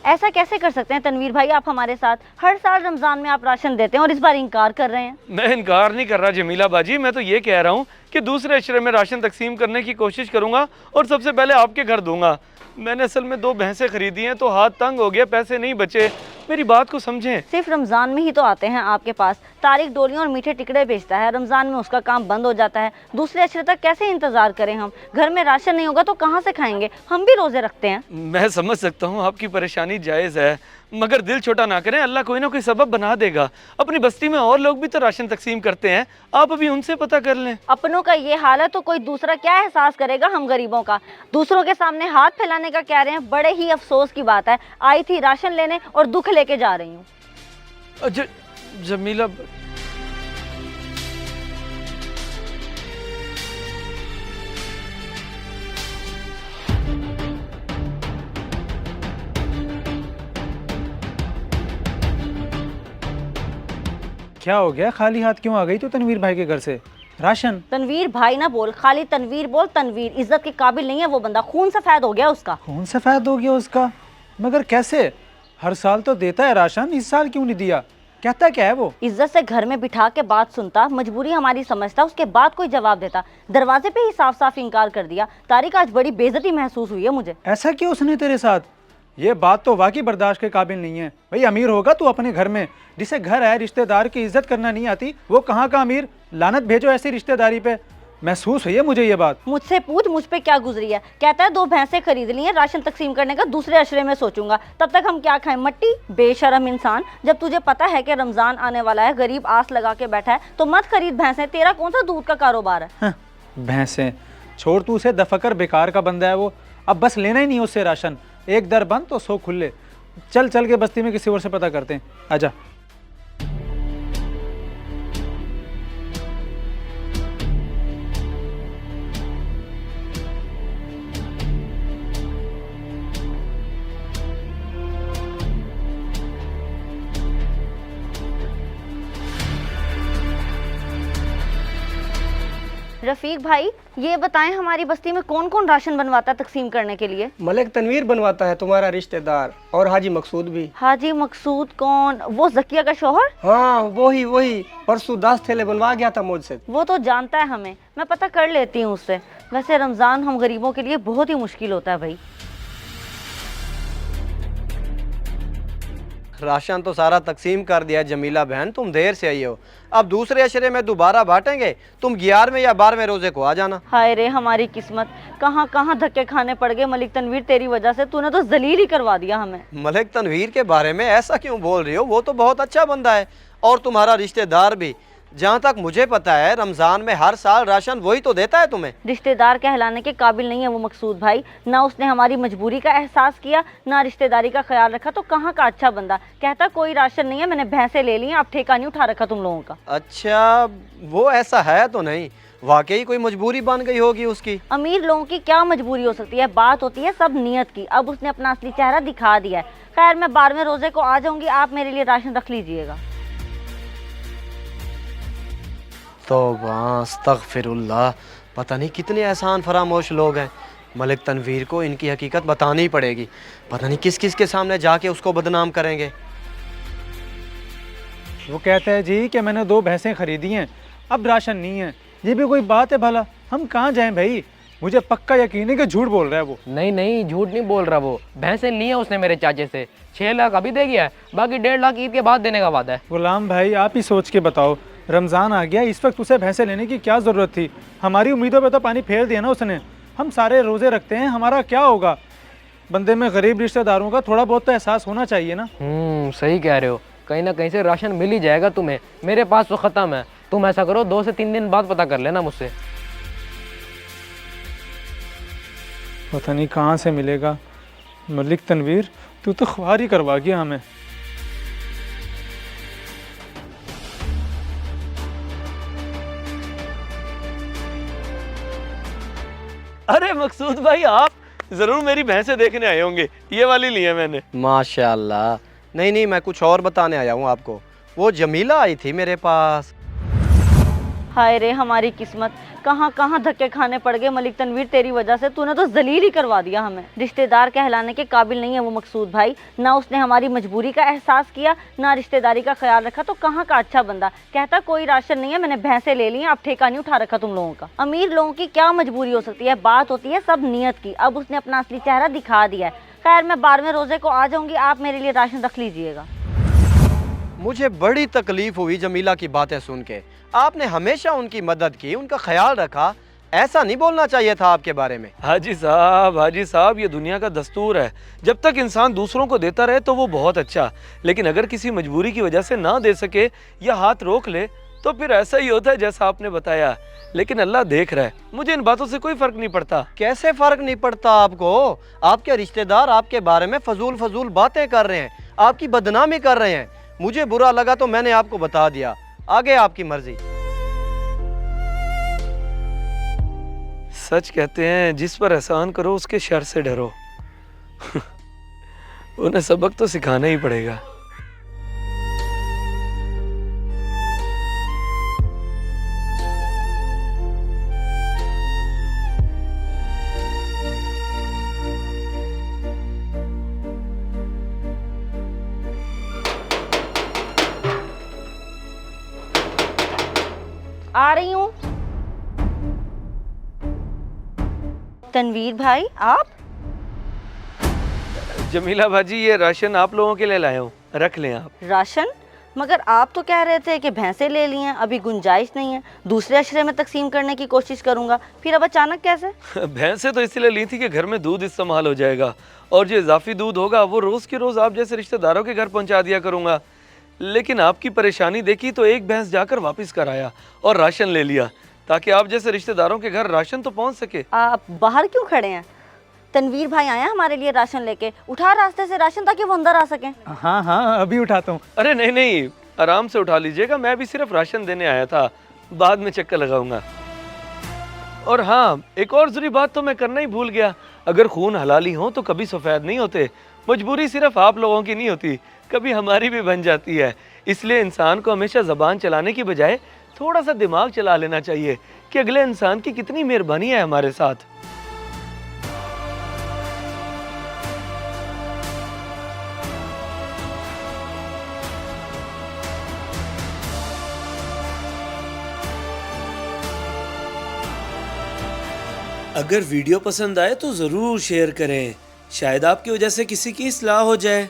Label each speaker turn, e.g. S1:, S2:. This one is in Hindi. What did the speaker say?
S1: ऐसा कैसे कर सकते हैं तनवीर भाई आप हमारे साथ? हर साल रमजान में आप राशन देते हैं और इस बार इनकार कर रहे हैं।
S2: मैं इनकार नहीं कर रहा जमीला बाजी, मैं तो ये कह रहा हूँ कि दूसरे अशरे में राशन तकसीम करने की कोशिश करूँगा और सबसे पहले आपके घर दूंगा। मैंने असल में 2 भैंसें खरीदी हैं तो हाथ तंग हो गया, पैसे नहीं बचे। मेरी बात को समझें।
S1: सिर्फ रमजान में ही तो आते हैं आपके पास। तारिक डोलियों और मीठे टिकड़े बेचता है, रमजान में उसका काम बंद हो जाता है। दूसरे अशरे तक कैसे इंतजार करें हम? घर में राशन नहीं होगा तो कहाँ से खाएंगे? हम भी रोजे रखते हैं।
S2: मैं समझ सकता हूँ आपकी परेशानी जायज़ है, मगर दिल छोटा ना करें, अल्लाह कोई ना कोई सबब बना देगा। अपनी बस्ती में और लोग भी तो राशन तकसीम करते हैं, आप अभी उनसे पता कर लें।
S1: अपनों का ये हाल है तो कोई दूसरा क्या एहसास करेगा हम गरीबों का? दूसरों के सामने हाथ फैलाने का कह रहे हैं, बड़े ही अफसोस की बात है। आई थी राशन लेने और दुख लेके जा रही हूँ।
S2: जमीला
S3: क्या हो गया, खाली हाथ क्यों आ गई तो तनवीर भाई के घर से? राशन?
S1: तनवीर भाई ना बोल, खाली तनवीर बोल। तनवीर इज्जत के काबिल नहीं है वो बंदा, खून सफेद हो गया उसका।
S3: खून सफेद हो गया उसका? मगर कैसे? हर साल तो देता है राशन, इस साल क्यों नहीं दिया? कहता क्या है वो?
S1: इज्जत से घर में बिठा के बात सुनता, मजबूरी हमारी समझता, उसके बाद कोई जवाब देता। दरवाजे पे ही साफ साफ इनकार कर दिया। तारिक आज बड़ी बेइज्जती महसूस हुई है मुझे।
S3: ऐसा क्यों उसने तेरे साथ? ये बात तो वाकई बर्दाश्त के काबिल नहीं है। भाई अमीर होगा तू अपने घर में, जिसे घर है रिश्तेदार की इज्जत करना नहीं आती, वो कहाँ का अमीर? लानत भेजो ऐसी रिश्तेदारी पे। महसूस हुई है मुझे ये बात।
S1: मुझसे पूछ मुझ पे क्या गुजरी है। कहता है 2 भैंसें खरीद ली हैं, राशन तकसीम करने का दूसरे अशरे में सोचूंगा। तब तक हम क्या खाएं? मट्टी। बेशरम इंसान, जब तुझे पता है कि रमजान आने वाला है, गरीब आस लगा के बैठा है, तो मत खरीद भैंसें। तेरा कौन सा दूध का कारोबार है?
S3: हाँ, भैंसें छोड़, तू उसे दफकर बेकार का बंदा है वो। अब बस लेना ही नहीं उससे राशन। एक दर बंद तो 100 खुले। चल चल के बस्ती में किसी और से पता करते हैं, आजा।
S1: रफीक भाई ये बताएं, हमारी बस्ती में कौन कौन राशन बनवाता है तकसीम करने के लिए?
S4: मलिक तनवीर बनवाता है, तुम्हारा रिश्तेदार, और हाजी मकसूद भी।
S1: हाजी मकसूद कौन? वो जकिया का शौहर?
S4: हाँ वही परसों 10 थैले बनवा गया था मुझसे।
S1: वो तो जानता है हमें, मैं पता कर लेती हूँ उससे। वैसे रमजान हम गरीबों के लिए बहुत ही मुश्किल होता है भाई।
S5: राशन तो सारा तकसीम कर दिया जमीला बहन, तुम देर से आई हो। अब दूसरे अशरे में दोबारा बांटेंगे, तुम 11वें या 12वें रोजे को आ जाना।
S1: हाय रे हमारी किस्मत, कहाँ कहाँ धक्के खाने पड़ गए मलिक तनवीर तेरी वजह से। तूने तो जलील ही करवा दिया हमें।
S5: मलिक तनवीर के बारे में ऐसा क्यों बोल रही हो? वो तो बहुत अच्छा बंदा है और तुम्हारा रिश्तेदार भी। जहाँ तक मुझे पता है रमजान में हर साल राशन वही तो देता है तुम्हें।
S1: रिश्तेदार कहलाने के काबिल नहीं है वो मकसूद भाई। ना उसने हमारी मजबूरी का एहसास किया, ना रिश्तेदारी का ख्याल रखा। तो कहाँ का अच्छा बंदा। कहता कोई राशन नहीं है, मैंने भैंसे ले ली, अब ठेका नहीं उठा रखा तुम लोगों का।
S5: अच्छा वो ऐसा है तो नहीं, वाकई कोई मजबूरी बन गई होगी उसकी।
S1: अमीर लोगों की क्या मजबूरी हो सकती है? बात होती है सब नियत की। अब उसने अपना असली चेहरा दिखा दिया है। खैर मैं 12वें रोजे को आ जाऊंगी, आप मेरे लिए राशन रख लीजिएगा।
S5: तौबा अस्तगफिरुल्लाह, पता नहीं कितने एहसान फरामोश लोग हैं। मलिक तनवीर को इनकी हकीकत बतानी ही पड़ेगी। पता नहीं किस किस के सामने जाके उसको बदनाम करेंगे।
S3: वो कहता है जी कि मैंने 2 भैंसें खरीदी हैं, अब राशन नहीं है। ये भी कोई बात है भला? हम कहाँ जाएं भाई? मुझे पक्का यकीन है कि झूठ बोल रहा है वो।
S6: नहीं झूठ नहीं बोल रहा वो। भैंसें ली है उसने मेरे चाचे से, 6 लाख अभी दे गया है, बाकी 1.5 लाख ईद के बाद देने का वादा है।
S3: गुलाम भाई आप ही सोच के बताओ, रमज़ान आ गया, इस वक्त उसे भैंसे लेने की क्या ज़रूरत थी? हमारी उम्मीदों पे तो पानी फेर दिया ना उसने। हम सारे रोज़े रखते हैं, हमारा क्या होगा? बंदे में गरीब रिश्तेदारों का थोड़ा बहुत तो एहसास होना चाहिए ना।
S6: सही कह रहे हो। कहीं ना कहीं से राशन मिल ही जाएगा तुम्हें। मेरे पास तो ख़त्म है। तुम ऐसा करो 2 से 3 दिन बाद पता कर लेना मुझसे।
S3: पता नहीं कहाँ से मिलेगा। मलिक तनवीर तू तो ख्वार ही करवा गया हमें।
S2: अरे मकसूद भाई, आप जरूर मेरी भैंसें देखने आए होंगे। ये वाली ली है मैंने।
S5: माशाल्लाह। नहीं मैं कुछ और बताने आया हूँ आपको। वो जमीला आई थी मेरे पास।
S1: हाय रे हमारी किस्मत, कहाँ कहाँ धक्के खाने पड़ गए मलिक तनवीर तेरी वजह से। तूने तो जलील ही करवा दिया हमें। रिश्तेदार कहलाने के काबिल नहीं है वो मकसूद भाई, ना उसने हमारी मजबूरी का एहसास किया, ना रिश्तेदारी का ख्याल रखा। तो कहाँ का अच्छा बंदा। कहता कोई राशन नहीं है, मैंने भैंसे ले ली, अब ठेका नहीं उठा रखा तुम लोगों का। अमीर लोगों की क्या मजबूरी हो सकती है, बात होती है सब नीयत की। अब उसने अपना असली चेहरा दिखा दिया है। खैर मैं 12वें रोजे को आ जाऊंगी, आप मेरे लिए राशन रख लीजिएगा।
S5: मुझे बड़ी तकलीफ हुई जमीला की बातें सुन के। आपने हमेशा उनकी मदद की, उनका ख्याल रखा, ऐसा नहीं बोलना चाहिए था आपके बारे में।
S2: हाजी साहब, ये दुनिया का दस्तूर है। जब तक इंसान दूसरों को देता रहे तो वो बहुत अच्छा, लेकिन अगर किसी मजबूरी की वजह से ना दे सके या हाथ रोक ले तो फिर ऐसा ही होता है जैसा आपने बताया। लेकिन अल्लाह देख रहा है, मुझे इन बातों से कोई फर्क नहीं पड़ता।
S5: कैसे फर्क नहीं पड़ता आपको? आपके रिश्तेदार आपके बारे में फजूल बातें कर रहे हैं, आपकी बदनामी कर रहे हैं। मुझे बुरा लगा तो मैंने आपको बता दिया, आगे आपकी मर्जी।
S2: सच कहते हैं जिस पर एहसान करो उसके शर से डरो। उन्हें सबक तो सिखाना ही पड़ेगा।
S1: आ रही हूँ। तनवीर भाई आप?
S2: जमीला बाजी, ये राशन आप लोगों के लिए लाया हूँ, रख लें आप।
S1: राशन? मगर आप तो कह रहे थे कि भैंसे ले ली हैं, अभी गुंजाइश नहीं है, दूसरे अशरे में तकसीम करने की कोशिश करूंगा, फिर अब अचानक कैसे?
S2: भैंसें तो इसलिए ली थी कि घर में दूध इस्तेमाल हो जाएगा, और जो इजाफी दूध होगा वो रोज़ के रोज़ आप जैसे रिश्तेदारों के घर पहुंचा दिया करूंगा। लेकिन आपकी परेशानी देखी तो एक भैंस जाकर वापस कर आया और राशन ले लिया, ताकि आप जैसे रिश्तेदारों के घर राशन तो पहुंच सके।
S1: आप बाहर क्यों खड़े हैं? तनवीर भाई आया हमारे लिए राशन लेके, उठा रास्ते से राशन ताकि वो अंदर आ सकें।
S3: हाँ हाँ अभी उठाता हूँ।
S2: अरे नहीं, आराम से उठा लीजिएगा, मैं भी सिर्फ राशन देने आया था, बाद में चक्कर लगाऊंगा। और हाँ, एक और ज़रूरी बात तो मैं करना ही भूल गया, अगर खून हलाली हो तो कभी सफ़ेद नहीं होते। मजबूरी सिर्फ आप लोगों की नहीं होती, कभी हमारी भी बन जाती है। इसलिए इंसान को हमेशा ज़बान चलाने की बजाय थोड़ा सा दिमाग चला लेना चाहिए कि अगले इंसान की कितनी मेहरबानी है हमारे साथ। अगर वीडियो पसंद आए तो ज़रूर शेयर करें, शायद आपकी वजह से किसी की इस्लाह हो जाए।